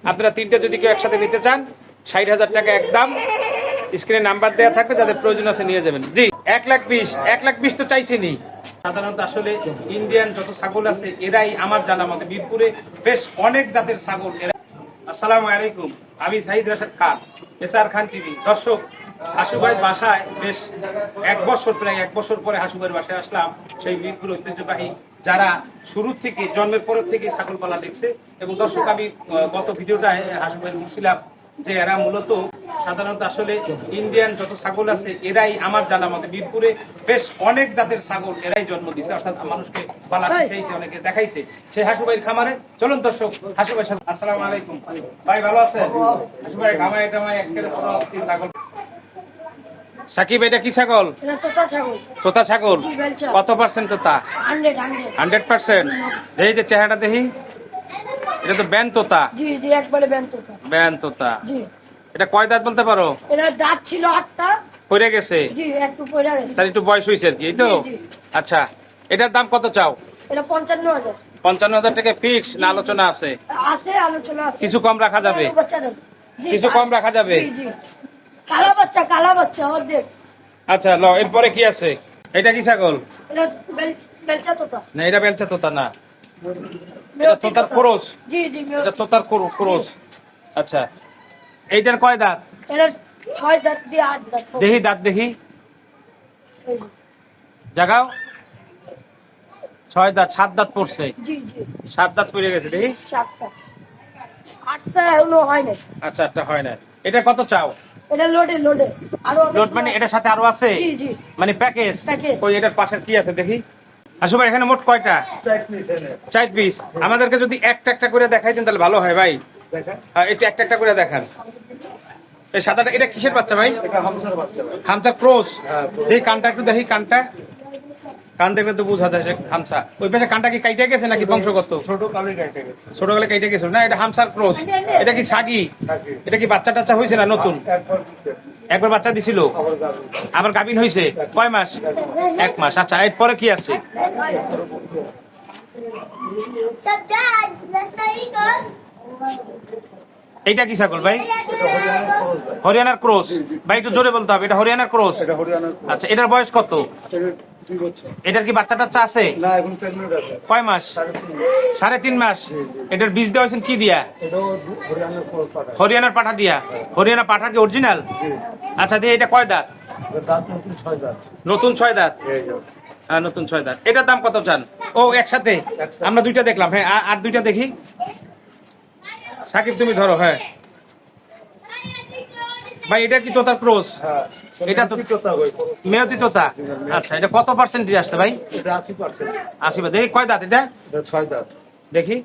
আপনারা তিনটে যদি কেউ একসাথে নিতে চান ৬০,০০০ টাকা একদম। স্ক্রিনে নাম্বার দেওয়া থাকবে, যাদের প্রয়োজন আছে নিয়ে যাবেন। জি ১,২০,০০০ তো চাইছেনি। সাধারণত আসলে ইন্ডিয়ান যত ছাগল আছে এরাই আমার জানা মতে মিরপুরে বেশ অনেক জাতের ছাগল। আসসালামু আলাইকুম, আমি সাইদ রাশেদ খান, এসআর খান টিভি। দর্শক, হাসু ভাইয়ের বাসায় বেশ প্রায় এক বছর পরে হাসু ভাইয়ের বাসায় আসলাম। সেই মিরপুর ঐতিহ্যবাহী যারা শুরু থেকে জন্মের পর থেকে ছাগল পালা দেখছে। এবং দর্শক, আমি গত ভিডিওটায় হাসু ভাইয়ের বলছিলাম যে এরা মূলত সাধারণত আসলে ইন্ডিয়ান যত ছাগল আছে এরাই আমার জানা মতে মিরপুরে বেশ অনেক জাতের ছাগল এরাই জন্ম দিচ্ছে, অর্থাৎ মানুষকে পালা শিখাইছে, অনেকে দেখাইছে সেই হাসু ভাইয়ের খামারে। চলুন দর্শক, হাসু ভাই। আসসালামু আলাইকুম ভাই, ভালো আছেন? হাসু ভাই খামারে টামায় একেবারে ছোট ছাগল। সাকিব, এটা কি ছাগল? তোতা ছাগল। কত পার্সেন্ট তোতা? 100%। দেখি যে চেহারাটা দেখি, এটা তো ব্যান তোতা। জি জি, একবারে ব্যান তোতা। জি। এটা কয় দাঁত বলতে পারো? এটা দাঁত ছিল 8টা, পড়ে গেছে। জি, একটু পড়ে গেছে। তার একটু বয়স হইছে আর কি, এই তো। আচ্ছা, এটার দাম কত চাও? এটা 55,000। 55,000 টাকা ফিক্স না আলোচনা আছে? আছে, আলোচনা আছে। কিছু কম রাখা যাবে? কিছু কম রাখা যাবে? জি জি। কালা বাচ্চা অর্ধেক। আচ্ছা, ল, এরপরে কি আছে? এটা কি ছাগল? এটা বেলচা তোতা। না, এটা বেলচা তোতা না, এটা তোতার ক্রস। জি জি, এটা তোতার ক্রস। আচ্ছা, এইটার কয় দাঁত? এটা 6 দাঁত দিয়ে 8 দাঁত। দেখি দাঁত দেখি, জাগাও। 6 দাঁত, 7 দাঁত পড়ছে। জি জি, 7 দাঁত পড়ে গেছে, দেখি। 7টা 8টা এখনো হয় না। আচ্ছা, একটা হয় না। এটা কত চাও? এটা লোডে আরো লোড মানে এটার সাথে আরো আছে? জি জি, মানে প্যাকেজ। প্যাকেজ। ওই এটার পাশের কি আছে দেখি। আসো ভাই, এখানে মোট কয়টা? 4 পিস। আমাদেরকে যদি একটা একটা করে দেখাইতেন তাহলে ভালো হয় ভাই। হ্যাঁ, এটা একটা একটা করে দেখান। এই সাদাটা, এটা কিসের বাচ্চা ভাই? এটা হামসার বাচ্চা ভাই। হামসা ক্রস। হ্যাঁ, দেখি কানটা একটু দেখি, কানটা। কান দেখলে তো বোঝা যায় যে হামসা। ওই পাশে কানটা কি কাইটে গেছে নাকি বংশগত? ছোট কালে কেটে গেছে। ছোটবেলায় কেটে গেছিল না? এটা হামসার ক্রস। এটা কি ছাগি? ছাগি। এটা কি বাচ্চা টাচ্চা হয়েছে না নতুন? একবার দিছে, একবার বাচ্চা দিছিল, আবার গাবে। আবার গাভিন হয়েছে। কয় মাস? 1 মাস। আচ্ছা, এরপরে কি আছে? এইটা কি ছাগল ভাই? হরিয়ানার ক্রস। ভাই একটু জোরে বলতে হবে, এটা হরিয়ানার ক্রস। এটা হরিয়ানার। আচ্ছা, এটার বয়স কত? এটা 2 বছর। এটার কি বাচ্চা টাচ্চা আছে? না, এখন প্রেগন্যান্ট আছে। কয় মাস? 3.5 3.5 মাস। মাস। এটার বীজ দেওয়া হয়েছেন কি দিয়া? এটাও হরিয়ানার কোল পাটা। হরিয়ানার পাঠা দিয়া। হরিয়ানা পাঠা কি অরিজিনাল? জি। আচ্ছা, দিয়ে এটা কয় দাঁত? এটা দাঁত নতুন 6 দাঁত। নতুন 6 দাঁত। এই যে। হ্যাঁ, নতুন 6 দাঁত। এটার দাম কত চান? ও একসাথে আমরা দুইটা দেখলাম। হ্যাঁ, আর দুইটা দেখি। সাকিব, তুমি ধরো। হ্যাঁ ভাই, এটা কি তোতার ক্রস? হ্যাঁ, এটা তো তোতা হই। মেয়াদি তোতা। আচ্ছা, এটা কত পার্সেন্ট দিয়ে আসছে ভাই? এটা 80%। 80। দেখি কয় দাঁত এটা? এটা 6 দাঁত। দেখি।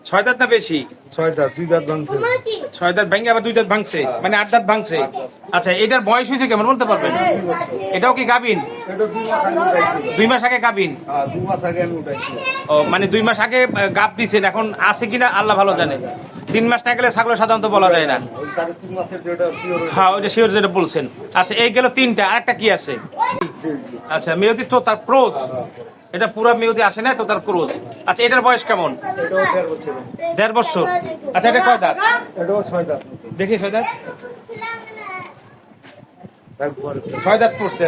6 দাঁত না বেশি? 6 দাঁত, 2 দাঁত ভাঙছে। 6 দাঁত ভাঙে আবার 2 দাঁত ভাঙছে, মানে 8 দাঁত ভাঙছে। আচ্ছা, এটার বয়স হয়েছে কেমন বলতে পারবেন? এটাও কি গাবিন? এটা 2 মাস আগে উঠাইছি। 2 মাস আগে গাবিন? হ্যাঁ, 2 মাস আগে আমি উঠাইছি। ও, মানে 2 মাস আগে গাব দিছেন, এখন আছে কিনা আল্লাহ ভালো জানে। 3 মাস না গেলে ছাগল সাধারণত বলা যায় না। ওই 3.5 মাসের যেটা শিওর। হ্যাঁ, ওইটা শিওর যেটা বলছেন। আচ্ছা, এই গেল 3টা, আরেকটা কি আছে? জি জি। আচ্ছা, মেয়দি তো তার ক্রোজ। এটা পুরো মেয়দি আসে না তো, তার ক্রোজ। আচ্ছা, এটার বয়স কেমন? এটাও 1.5 বছর। 1.5 বছর। আচ্ছা, এটা কয় দাঁত? এটাও 6 দাঁত। দেখি 6 দাঁত। একবার 6 দাঁত পড়ছে।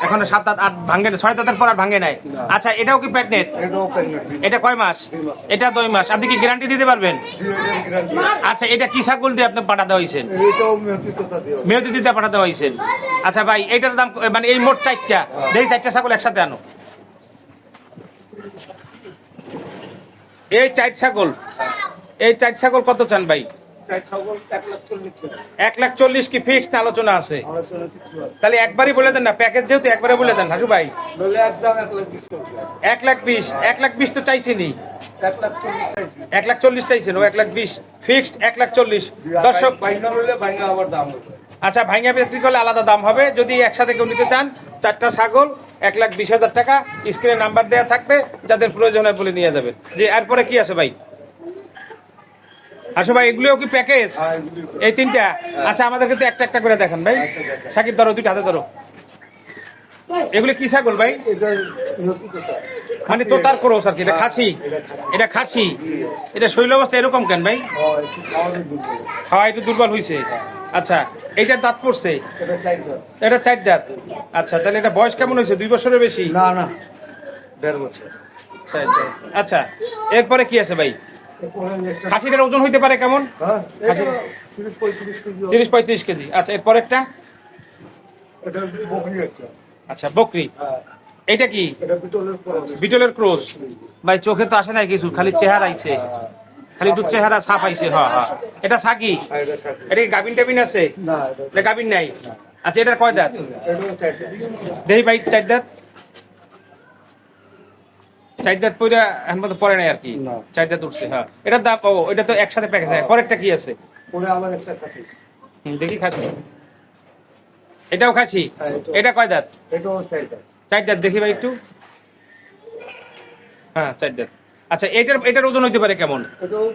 এখন 7 দাঁত 8 ভাঙে না, 6 দাঁতের পর আর ভাঙে নাই। আচ্ছা, এটাও কি প্রেগনেন্ট? এটাও প্রেগন্যান্ট। এটা কয় মাস? 2 মাস। এটা 2 মাস। আপনি কি গ্যারান্টি দিতে পারবেন? জি, এটার গ্যারান্টি। আচ্ছা, এটা কি ছাগল দিয়ে আপনি পাঠাতে হয়েছেন? এটাও মেহতি তোতা দিও। মেয়দি দিতে পাঠাতে হয়েছেন। আচ্ছা ভাই, এটার দাম মানে এই মোট 4টা, দেখি 4টা ছাগল একসাথে আনো। এই 4 ছাগল, এই 4 ছাগল কত চান ভাই? চাই ছাগল 1,40,000 ছিল। 1,40,000 কি ফিক্সড আলোচনা আছে? আমার সঙ্গে কিছু আছে। তাহলে একবারই বলে দেন না, প্যাকেজ যেহেতু একবারে বলে দেন হাসু ভাই। নইলে একদম 1,20,000 করবে। 1,20,000, 1,20,000 তো চাইছেনি। 1,40,000 চাইছি। 1,40,000 চাইছেন, ও 1,20,000 ফিক্সড 1,40,000। দর্শক, বাইঙ্গা হইলে বাইঙ্গা আবার দাম হবে। আচ্ছা, ভাইঙ্গা বিক্রি করলে আলাদা দাম হবে। যদি একসাথে কেউ নিতে চান 4টা ছাগল 1,20,000 টাকা। স্ক্রিনে নাম্বার দেওয়া থাকবে, যাদের প্রয়োজন হয় বলে নিয়ে যাবেন। যে এরপরে কি আছে ভাই? আসো ভাই, এগুলিও কি প্যাকেজ? হ্যাঁ, এগুলি তো। এই 3টা। আচ্ছা, আমাদেরকে তো একটা একটা করে দেখান ভাই। সাকিব ধরো, 2টা হাতে ধরো। এগুলি কি ছাগল ভাই? এটা মেহতি তোতা। মানে তো তার ক্রস আর কি, এটা খাসি, এটা খাসি, এটা শৈল অবস্থা এরকম কেন ভাই? একটু খাওয়ানোর দুধ খাওয়া একটু দুর্বল হয়েছে। আচ্ছা, এইটার দাঁত পড়ছে, এটা সাইড দাঁত। এটা 4 দাঁত। আচ্ছা, তাহলে এটা বয়স কেমন হয়েছে? 2 বছরের বেশি? না না 1.5 বছর। আচ্ছা, আচ্ছা, এরপরে কি আছে ভাই? এরপরে একটা খাসিটার ওজন হইতে পারে কেমন? হ্যাঁ এটা 30-35 কেজি হবে। 30-35 কেজি। আচ্ছা, এরপরেরটা? এটা বকরি একটা। আচ্ছা, বকরি। হ্যাঁ, এটা কি? এটা পিতলের ক্রস। বিটলের ক্রস। ভাই চোখে তো আসে নাই কিছু, খালি চেহারা আইছে, খালি একটু চেহারা ছাপ আইছে। হ্যাঁ হ্যাঁ, এটা সাকি। আর এটা সাথে এটা কি গাবিন টাবিন আছে? না এটা গাবিন নাই। আচ্ছা, এটার কয় দাঁত? এটাও চারটে। দেহি ভাই 4 দাঁত। 4 দাঁত পইরা এখন মতো পরে নাই আর কি। না। 4 দাঁত উঠছে। হ্যাঁ, এটার দাম, ও এটা তো একসাথে প্যাকেজ হয়। পরেরটা কি আছে? পরে আবার একটা খাসি। দেখি খাসি, এটাও খাসি। হ্যাঁ, এটাও। এটা কয় দাঁত? এটাও চারটে। 4 দাঁত দেখি ভাই একটু। হ্যাঁ, 4 দাঁত। আচ্ছা, এটার ওজন হইতে পারে কেমন? এটাও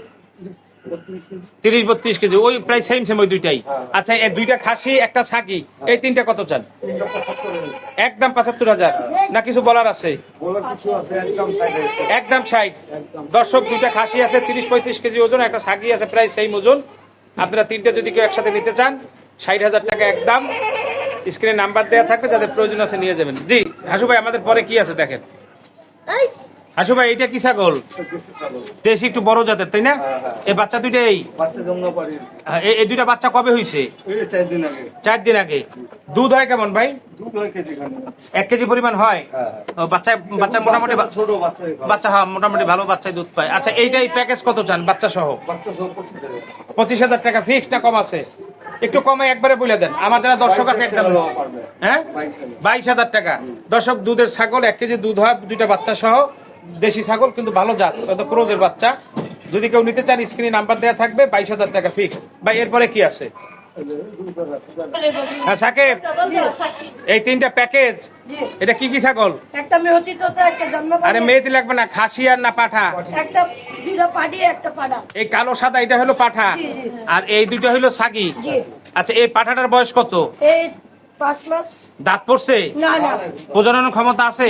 32 কেজি। 30-32 কেজি, ওই প্রায় সেম সেম ওই দুইটাই। হ্যাঁ। আচ্ছা, এই দুইটা খাসি একটা সাকি, এই তিনটা কত চান? 375 কেজি। একদম 75,000 না কিছু বলার আছে? বলার কিছু আছে একদম সাইডে। একদম 60। দর্শক, দুইটা খাসি আছে 30-35 কেজি ওজন, একটা সাকি আছে প্রায় সেম ওজন। আপনারা তিনটা যদি কেউ একসাথে নিতে চান 60,000 টাকা একদম। স্ক্রিনে নাম্বার দেওয়া থাকবে, যাদের প্রয়োজন আছে নিয়ে যাবেন। জি হাসু ভাই, আমাদের পরে কি আছে দেখেন। এই হাসু ভাই, এটা কি ছাগল? দেশি ছাগল। দেশি, একটু বড় জাতের, তাই না? এই বাচ্চা দুইটা, বাচ্চা জন্ম পারি। এই দুইটা বাচ্চা কবে হয়েছে? এটা 4 দিন আগে। 4 দিন আগে। দুধ হয় কেমন ভাই? 2 কেজি খানি। 1 কেজি পরিমাণ হয়? হ্যাঁ। ও, বাচ্চা মোটামুটি ছোট বাচ্চা। বাচ্চা, হ্যাঁ মোটামুটি ভালো বাচ্চাই দুধ পায়। আচ্ছা, এইটাই প্যাকেজ কত চান বাচ্চা সহ? বাচ্চা সব 25 টাকা। 25,000 টাকা ফিক্স না কম আছে? একটু কমে একবারে বলে দেন, আমার যারা দর্শক আছে একদম। হ্যাঁ, 22,000 টাকা। দর্শক, দুধের ছাগল 1 কেজি দুধ হয়, দুইটা বাচ্চা সহ, দেশি ছাগল কিন্তু ভালো জাত, হয়তো ক্রোজের বাচ্চা। যদি কেউ নিতে চান স্ক্রিনে নাম্বার দেওয়া থাকবে। 22,000 টাকা ফিক্স। ভাই এরপরে কি আছে? হ্যাঁ সাকিব, এই তিনটা প্যাকেজ, জি, এটা কি কি ছাগল? একটা মেহতি তোতা, একটা জন্মপাড়ি, আরে মেয়েতে লাগবে না, খাসি আর না পাঠা? একটা দুইটা পাটি, একটা পাড়া। এই কালো সাদা এটা হলো পাঠা, জি, জি। আর এই দুটো হলো সাগি। জি। আচ্ছা, এই পাঠাটার বয়স কত? এই 5 মাস। দাঁত পড়ছে? না না, প্রজননের ক্ষমতা আছে?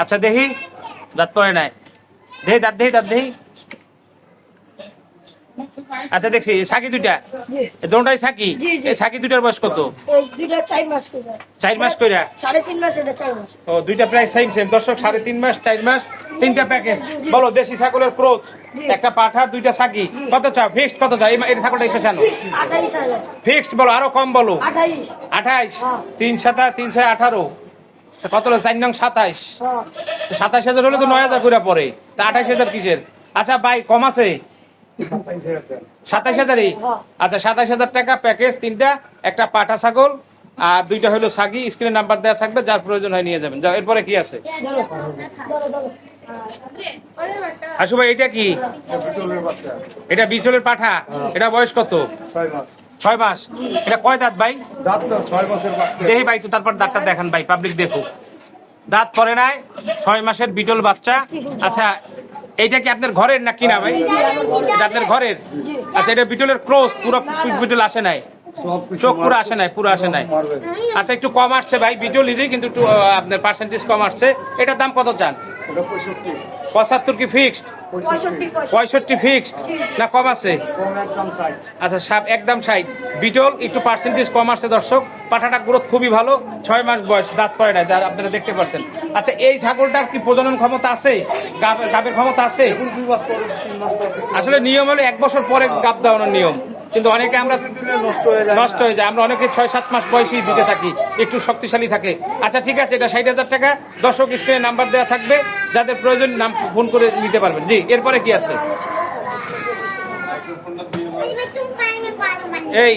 আচ্ছা, দেখি দাঁত পড়ে নাই, দেখি দাঁত, দেখি দাঁত, দেখি। আচ্ছা, দেখছি সাকি দুইটা, জি, দোনটাই সাকি। জি, জি। এই সাকি দুইটার বয়স কত? এই দুইটা 4 মাস করে। 4 মাস কইরা? 3.5 মাস, এটা 4 মাস। ও, দুইটা প্রায় সেম সেম। দর্শক, 3.5 মাস 4 মাস, তিনটা প্যাকেজ। বলো, দেশি ছাগলের ক্রোচ, জি। একটা পাঠা, দুইটা সাকি, কত চাও? ফিক্সড কত চাও? এই ছাগলটা পেছানো 28,000। ফিক্সড বলো, আরো কম বলো। 28। 28। হ্যাঁ। 3 7 3 6 18, কত হলো? 4 নং 27। হ্যাঁ, 27,000 হলে তো 9,000 করে পড়ে, তা 28,000 কিসের? আচ্ছা ভাই, কম আছে? 27,000 টাকা। 27,000-ই? হ্যাঁ। আচ্ছা, 27,000 টাকা প্যাকেজ, তিনটা, একটা পাঠা ছাগল আর দুইটা হলো সাগি। স্ক্রিনে নাম্বার দেওয়া থাকবে, যার প্রয়োজন হয় নিয়ে যাবেন। যাও, এরপরে কি আছে? ধরো ধরো ধরো। আশু ভাই, এটা কি? পিতলের বাচ্চা। এটা বিচলের পাঠা, এটা বয়স কত? 6 মাস। 6 মাস। এটা কয় দাঁত ভাই? দাঁত তো 6 মাসের বাচ্চা। দেখি ভাই, তো তারপর দাঁতটা দেখান ভাই, পাবলিক দেখো। দাঁত পরে নাই, 6 মাসের বিটল বাচ্চা। আচ্ছা, এইটা কি আপনার ঘরের না কিনা ভাই? এটা আপনার ঘরের? আচ্ছা, এটা বিটলের ক্রস, পুরো বিটল আসে নাই, সব কিছু চোখ পুরো আসে নাই, পুরো আসে নাই। মারবে। আচ্ছা, একটু কম আসছে ভাই, বিটলেরই কিন্তু একটু আপনার পার্সেন্টেজ কম আসছে। এটার দাম কত চান? এটা 65। 75 কি ফিক্সড? 65। 65 ফিক্সড না কম আছে? কম একদম 60। আচ্ছা, সাপ একদম 60। বিটল একটু পার্সেন্টেজ কম আসছে। দর্শক, পাঠাটা গ্রোথ খুবই ভালো, 6 মাস বয়স, দাঁত পড়ে নাই, দাঁত আপনারা দেখতে পাচ্ছেন। আচ্ছা, এই ছাগলটার কি প্রজনন ক্ষমতা আছে? গাবের ক্ষমতা আছে? 2 মাস পরে 3 মাস পরে আসলে নিয়ম হলো 1 বছর পরে গাব দেওয়ানোর নিয়ম, কিন্তু অনেকে আমরা দিলে নষ্ট হয়ে যায়। নষ্ট হয়ে যায়, আমরা অনেকে 6-7 মাস বয়সী দিতে থাকি, একটু শক্তিশালী থাকে। আচ্ছা, ঠিক আছে, এটা 60,000 টাকা। দর্শক, স্ক্রিনে নাম্বার দেওয়া থাকবে, যাদের প্রয়োজন নাম ফোন করে নিতে পারবেন। জি, এরপরে কি আছে? এই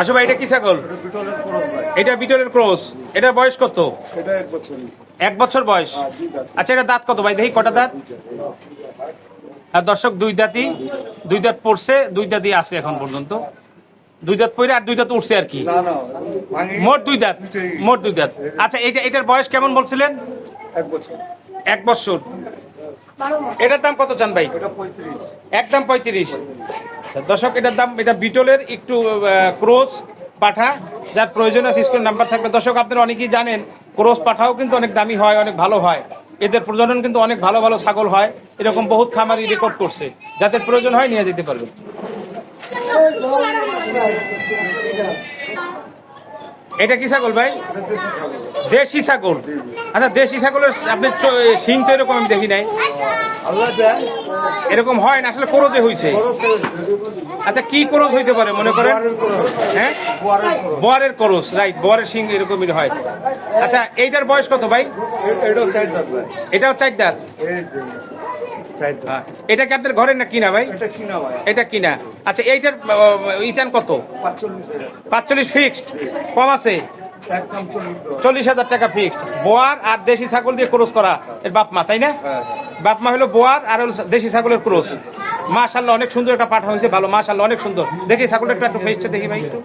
আসো ভাই, এটা কি ছাগল? এটা পিতলের ক্রস ভাই। এটা বিটলের ক্রস, এটার বয়স কত? এটা 1 বছরই। 1 বছর বয়স। আর 2 দাঁত। আচ্ছা, এটা দাঁত কত ভাই? দেখি কটা দাঁত। আর দর্শক, 2 দাঁতই, 2 দাঁত পড়ছে, 2 দাঁতই আছে এখন পর্যন্ত। 2 দাঁত পড়ে আর 2 দাঁত উঠছে আর কি, না না ভাঙি। মোট 2 দাঁত, মোট 2 দাঁত। আচ্ছা, এটার বয়স কেমন বলছিলেন? 1 বছর। 1 বছর। 12 মাস। এটার দাম কত চান ভাই? এটা 35। একদম 35। আচ্ছা, দর্শক, এটার দাম, এটা বিটলের একটু ক্রোস পাঠা, যার প্রয়োজন আছে স্ক্রিনে নাম্বার থাকবে। দর্শক, আপনারা অনেকেই জানেন ক্রস পাঠাও কিন্তু অনেক দামি হয়, অনেক ভালো হয়। এদের প্রজনন কিন্তু অনেক ভালো ভালো ছাগল হয়, এরকম বহুত খামারি রেকর্ড করছে। যাদের প্রয়োজন হয় নিয়ে যেতে পারবেন। এটা কি ছাগল ভাই? দেশি ছাগল। আচ্ছা, দেশি ছাগলের আপনি শিং তো এরকম আমি দেখি নাই, এরকম হয় না আসলে, ক্রোজে হয়েছে। আচ্ছা, কি ক্রোজ হইতে পারে মনে করেন? হ্যাঁ, বোয়ারের ক্রোজ, রাইট, বোয়ারের শিং এরকমই হয়। আচ্ছা, এইটার বয়স কত ভাই? এটাও 4 দাঁত। এটা কি আপনার ঘরের না কিনা ভাই? এটা কিনা। আচ্ছা, এইটার ইচান কত? 45 ফিক্সড, কম আছে? 40,000 টাকা ফিক্সড। বোয়ার আর দেশি ছাগল দিয়ে ক্রস করা এর বাপ মা, তাই না? বাপ মা হলো বোয়ার আর হলো দেশি ছাগলের ক্রস। মাশাআল্লাহ, অনেক সুন্দর একটা পাঠা হয়েছে, ভালো, মাশাআল্লাহ, অনেক সুন্দর। দেখি ছাগলটা একটু ফেসটা দেখি ভাই, একটু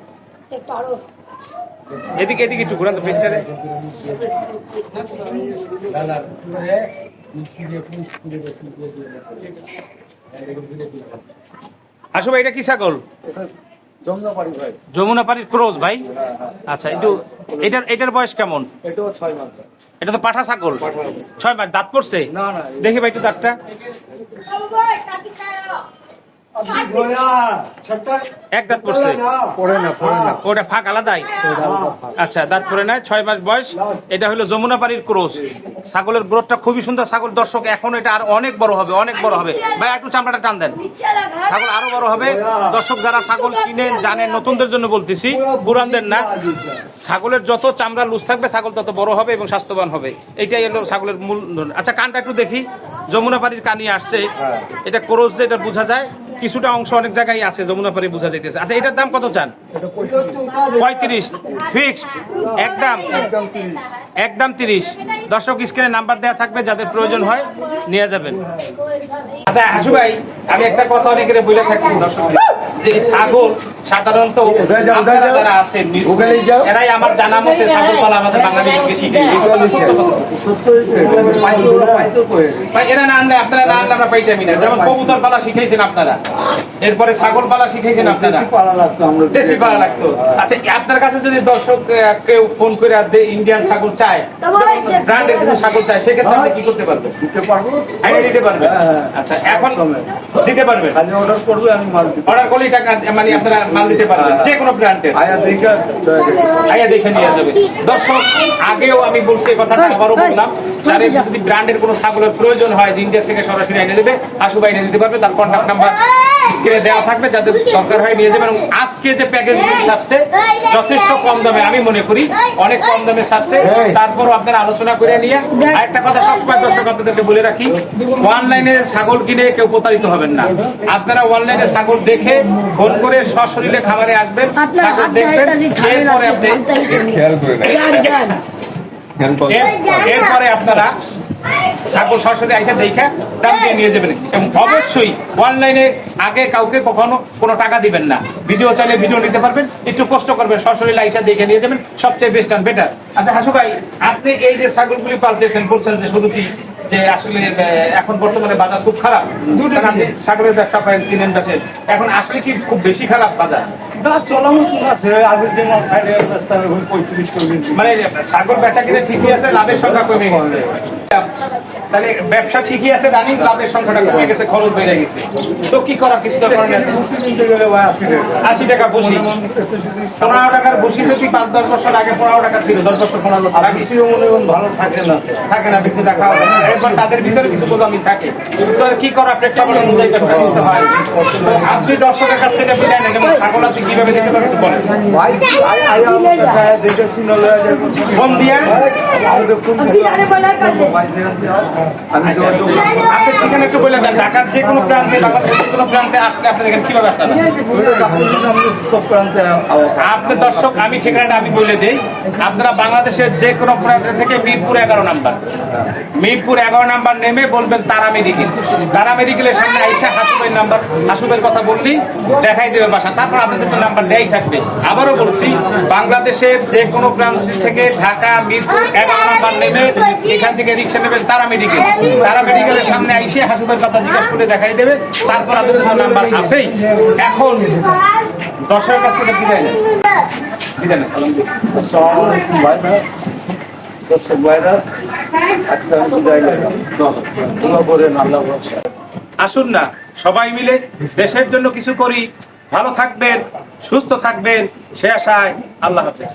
এদিকে এদিকে একটু ঘুরান তো ফেসটারে। আসো ভাই, এটা কি ছাগল? যমুনাপাড়ির ক্রস ভাই। আচ্ছা, একটু এটার বয়স কেমন? এটা তো পাঠা ছাগল, 6 মাস। দাঁত পড়ছে? দেখি ভাই একটু দাঁতটা। এক দাঁত পড়ছে? ওটা ফাঁক আলাদাই। আচ্ছা, দাঁত পড়ে নাই, 6 মাস বয়স। এটা হলো যমুনাপাড়ির ক্রস। ছাগলের গ্রোথটা খুবই সুন্দর। ছাগল দর্শক এখন এটা আর অনেক বড় হবে, অনেক বড় হবে ভাই। একটু চামড়াটা টান দেন, ছাগল আরো বড় হবে। দর্শক যারা ছাগল কিনেন জানেন, নতুনদের জন্য বলতেছি, পুরানদের না। ছাগলের যত চামড়া লুজ থাকবে ছাগল তত বড় হবে এবং স্বাস্থ্যবান হবে, এটাই হলো ছাগলের মূল। আচ্ছা, কানটা একটু দেখি। যমুনাপাড়ির কানি আসছে, এটা ক্রস যে এটা বোঝা যায়, কিছুটা অংশ অনেক জায়গায় আছে, যমুনাপাড়ি বোঝা যাইতেছে। আচ্ছা, এটার দাম কত চান? 35 ফিক্সড, একদম 30। দর্শক স্ক্রিনে নাম্বার দেওয়া থাকবে, যাদের প্রয়োজন হয় নিয়ে যাবেন। আচ্ছা হাসু ভাই, আমি একটা কথা অনেকের বলে থাকি দর্শক, যে ছাগল সাধারণত যারা আছেন এরাই আমার জানা মতে ছাগল পালা আমাদের বাঙালিকে শিখেছে। এরা না আনলে, আপনারা না আনলে আমরা পাইতামই না। যেমন কবুতর পালা শিখাইছেন আপনারা, এরপরে ছাগল পালা শিখাইছেন আপনারা, দেশি পালা লাগতো। আচ্ছা, আপনার কাছে যদি দর্শক কেউ ফোন করে ইন্ডিয়ান ছাগল চায়, ব্র্যান্ডের কিছু ছাগল চায়, সেক্ষেত্রে আপনি কি করতে পারবেন? আইডিয়া দিতে পারবেন? আচ্ছা, এখন দিতে পারবেন? অর্ডার করলেই টাকা, মানে আপনারা মাল দিতে পারবেন যে কোনো ব্র্যান্ডের, আইয়া দেখে নিয়ে যাবে। দর্শক, আগেও আমি বলছি এই কথাটা, আবারও বললাম, যাদের যদি ব্র্যান্ডের কোনো ছাগলের প্রয়োজন হয়, ইন্ডিয়া থেকে সরাসরি এনে দেবে, হাসু ভাই এনে দিতে পারবে। তার কন্ট্যাক্ট নাম্বার স্ক্রিনে দেওয়া থাকবে, যাদের দরকার হয় নিয়ে যাবেন। এবং আজকে যে প্যাকেজগুলো ছাড়ছে যথেষ্ট কম দামে, আমি মনে করি অনেক কম দামে ছাড়ছে। তারপরও আপনারা আলোচনা করে নিয়ে, আরেকটা কথা সবসময় দর্শক আপনাদেরকে বলে রাখি, অনলাইনে ছাগল কিনে কেউ প্রতারিত হবেন না। আপনারা অনলাইনে ছাগল দেখে ফোন করে সশরীরে খামারে আসবেন, ছাগল দেখবেন, এরপরে আপনারা ছাগল সরাসরি আইসা দেখে দাম দিয়ে নিয়ে যাবেন। এবং অবশ্যই অনলাইনে আগে কাউকে কখনো কোনো টাকা দিবেন না। ভিডিও চাইলে ভিডিও নিতে পারবেন, একটু কষ্ট করবেন, সরাসরি আইসা দেখে নিয়ে যাবেন, সবচেয়ে বেস্ট অ্যান্ড বেটার। আচ্ছা হাসু ভাই, আপনি এই যে ছাগলগুলি পালতেছেন, বলছেন যে শুরুতেই যে আসলে এখন বর্তমানে বাজার খুব খারাপ, আপনি ছাগলের ব্যবসা করেন, কিনেন বেচেন, এখন আসলে কি খুব বেশি খারাপ বাজার? মানে ছাগল বেচা কিনে ঠিকই আছে, লাভের সংখ্যা কমে গেছে। তাহলে ব্যবসা ঠিকই আছে, রানিং, লাভের সংখ্যাটা কমে গেছে, খরচ বেড়ে গেছে। তো কি করা, কিছু তো করেন। 80 টাকা বসি, 15 টাকার বসি যদি 5-10 বছর আগে 15 টাকা ছিল, 10 বছর 15 বছর আগে ভালো থাকে না, বেশি টাকা হবে না। এরপর তাদের ভিতরে কিছু বোঝামি থাকে, তো কি করা, প্রেক্ষাপটে অনুযায়ী করতে হয়। আপনি দর্শকের কাছ থেকে বিদায় নেন, যেমন ছাগল আপনি কিভাবে দিতে পারেন একটু বলেন। ফোন দিয়ে আপনি ঠিকানা একটু বলে দেন, ঢাকার যে কোনো প্রান্তে, বাংলাদেশের যে কোনো প্রান্তে আসলে আপনার এখানে কিভাবে আসতে হবে? আপনি দর্শক, আমি ঠিকানাটা আমি বলে দিই। আপনারা বাংলাদেশের যে কোনো প্রান্ত থেকে মিরপুর 11 নাম্বার, মিরপুর 11 নাম্বার নেমে বলবেন তারা মেডিকেল। তারা মেডিকেলের সামনে আইসা হাসুবের নাম্বার, হাসুবের কথা বললি দেখাই দেবে বাসা, তারপর আপনাদের তো নাম্বার দেয়াই থাকবে। আবারও বলছি, বাংলাদেশের যে কোনো প্রান্ত থেকে ঢাকা মিরপুর 11 নাম্বার নেমে এখান থেকে রিক্সা নেবেন তারা মেডিকেল। তারা মেডিকেলের সামনে আইসে হাসুবের কথা জিজ্ঞাসা করে দেখাই দেবে, তারপর আপনাদের তো নাম্বার আছেই। এখন দর্শকের কাছ থেকে বিদায় নেন, বিদায় নেন। দর্শক ভাইরা, আজকে আমি বিদায় নিলাম। দোয়া করেন, আল্লাহ ভরসা। আসুন না সবাই মিলে দেশের জন্য কিছু করি। ভালো থাকবেন, সুস্থ থাকবেন, সে আশায় আল্লাহ হাফেজ।